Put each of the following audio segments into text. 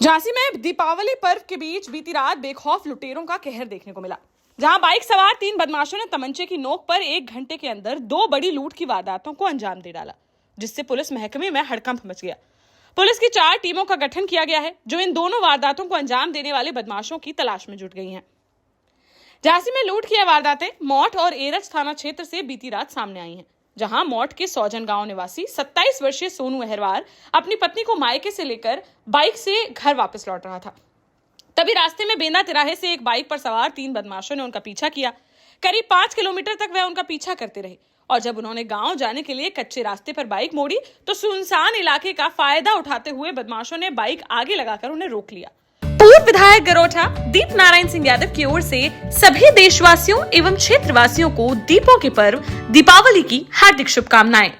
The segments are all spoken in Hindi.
झांसी में दीपावली पर्व के बीच बीती रात बेखौफ लुटेरों का कहर देखने को मिला, जहां बाइक सवार 3 बदमाशों ने तमंचे की नोक पर 1 घंटे के अंदर 2 बड़ी लूट की वारदातों को अंजाम दे डाला, जिससे पुलिस महकमे में हड़कंप मच गया। पुलिस की 4 टीमों का गठन किया गया है, जो इन दोनों वारदातों को अंजाम देने वाले बदमाशों की तलाश में जुट गई हैं। झांसी में लूट की वारदातें मौठ और एरच थाना क्षेत्र से बीती रात सामने आई हैं, जहां मौठ के सौजन गांव निवासी 27 वर्षीय सोनू अहरवार अपनी पत्नी को मायके से लेकर बाइक से घर वापस लौट रहा था। तभी रास्ते में बेंदा तिराहे से एक बाइक पर सवार 3 बदमाशों ने उनका पीछा किया। करीब 5 किलोमीटर तक वह उनका पीछा करते रहे और जब उन्होंने गांव जाने के लिए कच्चे रास्ते पर बाइक मोड़ी तो सुनसान इलाके का फायदा उठाते हुए बदमाशों ने बाइक आगे लगाकर उन्हें रोक लिया। पूर्व विधायक गरोठा दीप नारायण सिंह यादव की ओर से सभी देशवासियों एवं क्षेत्रवासियों को दीपों के पर्व दीपावली की हार्दिक शुभकामनाएं।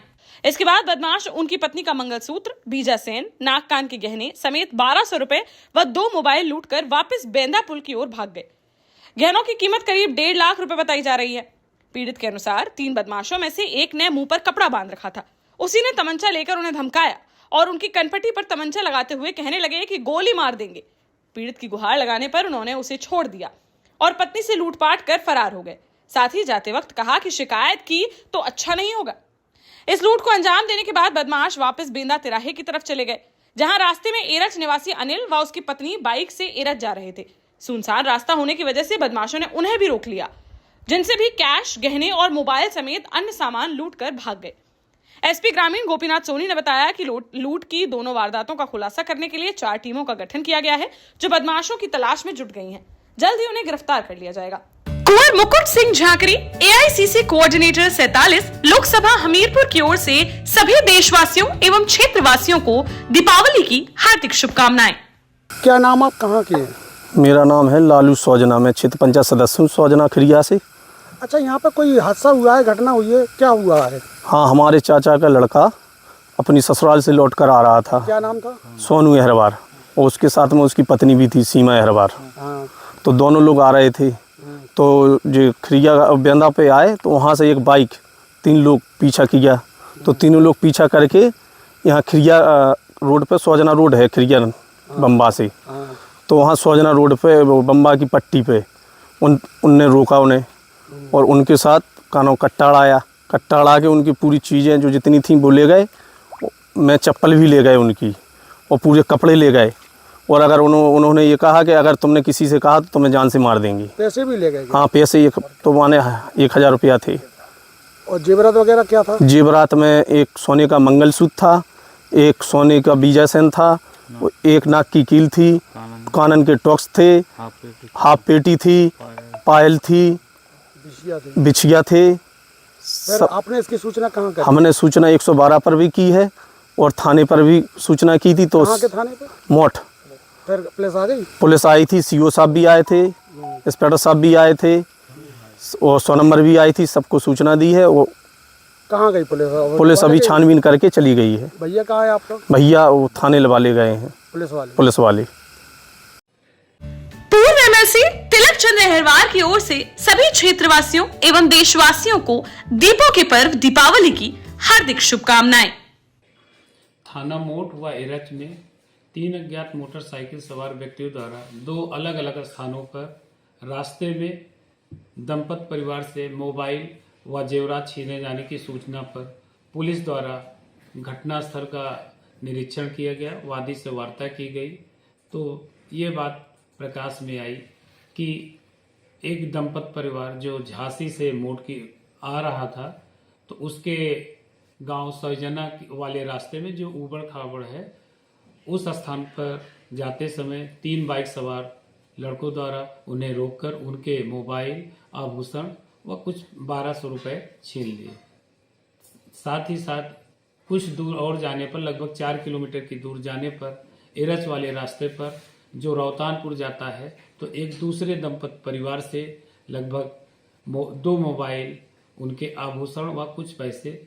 इसके बाद बदमाश उनकी पत्नी का मंगलसूत्र, बीजा सेन, नाक कान के गहने समेत 1200 रुपए व 2 मोबाइल लूटकर वापस बेंदा पुल की ओर भाग गए। गहनों की कीमत करीब 1.5 लाख रुपए बताई जा रही है। पीड़ित के अनुसार 3 बदमाशों में से एक ने मुंह पर कपड़ा बांध रखा था। उसी ने तमंचा लेकर उन्हें धमकाया और उनकी कनपटी पर तमंचा लगाते हुए कहने लगे कि गोली मार देंगे। पीड़ित की गुहार लगाने पर उन्होंने उसे छोड़ दिया और पत्नी से लूटपाट कर फरार हो गए। साथ ही जाते वक्त कहा कि शिकायत की तो अच्छा नहीं होगा। इस लूट को अंजाम देने के बाद बदमाश वापस बेंदा तिराहे की तरफ चले गए, जहां रास्ते में एरच निवासी अनिल व उसकी पत्नी बाइक से एरच जा रहे थे। सुनसान रास्ता होने की वजह से बदमाशों ने उन्हें भी रोक लिया, जिनसे भी कैश, गहने और मोबाइल समेत अन्य सामान लूट कर भाग गए। एसपी ग्रामीण गोपीनाथ सोनी ने बताया कि लूट की दोनों वारदातों का खुलासा करने के लिए 4 टीमों का गठन किया गया है, जो बदमाशों की तलाश में जुट गई हैं। जल्द ही उन्हें गिरफ्तार कर लिया जाएगा। कुंवर मुकुट सिंह झांकरी, एआईसीसी कोऑर्डिनेटर 47, लोकसभा हमीरपुर की ओर से सभी देशवासियों एवं क्षेत्रवासियों को दीपावली की हार्दिक शुभकामनाएं। क्या नाम, आप कहाँ के हैं? मेरा नाम है लालू सौजना, मैं क्षेत्र पंचायत सदस्य हूँ सौजना खरिया से। अच्छा, यहाँ पर कोई हादसा हुआ है, घटना हुई है, क्या हुआ है? हाँ, हमारे चाचा का लड़का अपनी ससुराल से लौट कर आ रहा था। क्या नाम था? सोनू अहरवार, और उसके साथ में उसकी पत्नी भी थी, सीमा अहरवार। हाँ। तो दोनों लोग आ रहे थे। तो जो खरिया बेंदा पे आए तो वहाँ से एक बाइक 3 लोग पीछा किया। तो तीनों लोग पीछा करके यहाँ खरिया रोड पे, सौजना रोड है खरिया बम्बा से, तो वहाँ सौजना रोड पे बम्बा की पट्टी पे उनने रोका उन्हें और उनके साथ कानों कट्टा अड़ा के उनकी पूरी चीज़ें जो जितनी थी वो ले गए। मैं चप्पल भी ले गए उनकी और पूरे कपड़े ले गए। और अगर उन्होंने ये कहा कि अगर तुमने किसी से कहा तो तुम्हें जान से मार देंगे। पैसे भी ले गए? हाँ, पैसे तो माने 1000 रुपया थे। और जेवरात वगैरह क्या था? जेवरात में एक सोने का मंगलसूत्र था, एक सोने का बीजा सेन था, एक नाक की कील थी, कानन के टॉक्स थे, हाफ पेटी थी, पायल थी, बिछिया थे। आपने इसकी सूचना कहाँ करी? हमने सूचना 112 पर भी की है और थाने पर भी सूचना की थी। तो कहाँ के थाने पे? मौठ। फिर पुलिस आ गई? पुलिस आई थी, सीओ साहब भी आए थे, इंस्पेक्टर साहब भी आए थे और 100 नंबर भी आई थी, सबको सूचना दी है। वो कहाँ गई पुलिस? पुलिस अभी छानबीन करके चली गई है। भैया कहाँ है आपका? भैया वो थाने वाले गए हैं, पुलिस वाले। पूर्व एमएलसी तिलक चंद्र अहरवार की ओर से सभी क्षेत्रवासियों एवं देशवासियों को दीपों के पर्व दीपावली की हार्दिक शुभकामनाएं। थाना मोठ व एरच में 3 अज्ञात मोटरसाइकिल सवार व्यक्तियों द्वारा 2 अलग अलग स्थानों पर रास्ते में दंपत परिवार से मोबाइल व जेवरात छीने जाने की सूचना पर पुलिस द्वारा घटनास्थल का निरीक्षण किया गया, वादी से वार्ता की गई। तो ये बात प्रकाश में आई कि एक दंपत परिवार जो झांसी से मोड़ की आ रहा था, तो उसके गांव सौजना वाले रास्ते में जो ऊबड़ खाबड़ है, उस स्थान पर जाते समय 3 बाइक सवार लड़कों द्वारा उन्हें रोककर उनके मोबाइल, आभूषण व कुछ 1200 रुपये छीन लिए। साथ ही साथ कुछ दूर और जाने पर, लगभग 4 किलोमीटर की दूर जाने पर एरच वाले रास्ते पर जो रौतानपुर जाता है, तो एक दूसरे दंपत परिवार से लगभग 2 मोबाइल, उनके आभूषण व कुछ पैसे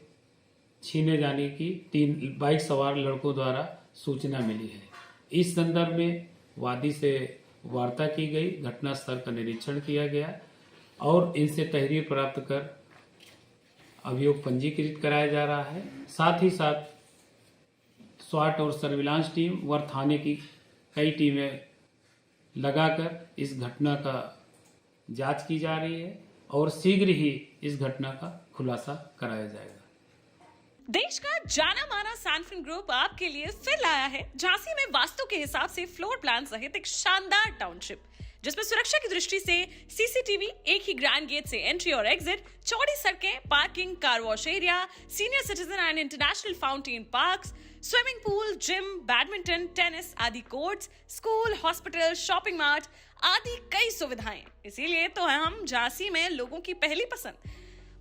छीने जाने की 3 बाइक सवार लड़कों द्वारा सूचना मिली है। इस संदर्भ में वादी से वार्ता की गई, घटनास्थल का निरीक्षण किया गया और इनसे तहरीर प्राप्त कर अभियोग पंजीकृत कराया जा रहा है। साथ ही साथ स्वाट और सर्विलांस टीम व थाने की कई टीमें लगाकर इस घटना का जांच की जा रही है और शीघ्र ही इस घटना का खुलासा कराया जाएगा। देश का जाना माना सैनफिन ग्रुप आपके लिए फिर लाया है झांसी में वास्तु के हिसाब से फ्लोर प्लान सहित एक शानदार टाउनशिप, जिसमें सुरक्षा की दृष्टि से सीसीटीवी, एक ही ग्रैंड गेट से एंट्री और एग्जिट, चौड़ी सड़कें, parking, car wash area, senior citizen and international fountain parks, swimming pool, gym, badminton, tennis आदि courts, school, hospital, shopping mart आदि कई सुविधाएं। इसीलिए तो हम झांसी में लोगों की पहली पसंद।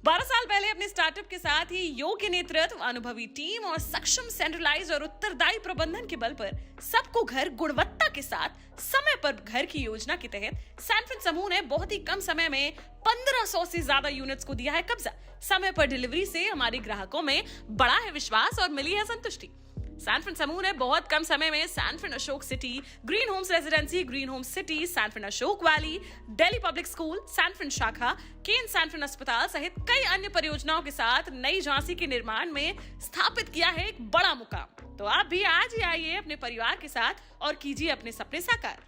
12 साल पहले अपने स्टार्टअप के साथ ही योग्य नेतृत्व, अनुभवी टीम और सक्षम सेंट्रलाइज और उत्तरदायी प्रबंधन के बल पर सबको घर गुणवत्ता के साथ समय पर घर की योजना के तहत सैनफिन समूह ने बहुत ही कम समय में 1500 से ज्यादा यूनिट्स को दिया है कब्जा। समय पर डिलीवरी से हमारे ग्राहकों में बड़ा है विश्वास और मिली है संतुष्टि। सैनफिन समूह ने बहुत कम समय में Sanfin Ashok city, green homes residency, green homes city, Sanfin Ashok valley, Delhi public school, Sanfin शाखा, केन सैनफिन अस्पताल सहित कई अन्य परियोजनाओं के साथ नई झांसी के निर्माण में स्थापित किया है एक बड़ा मुकाम। तो आप भी आज ही आइए अपने परिवार के साथ और कीजिए अपने सपने साकार।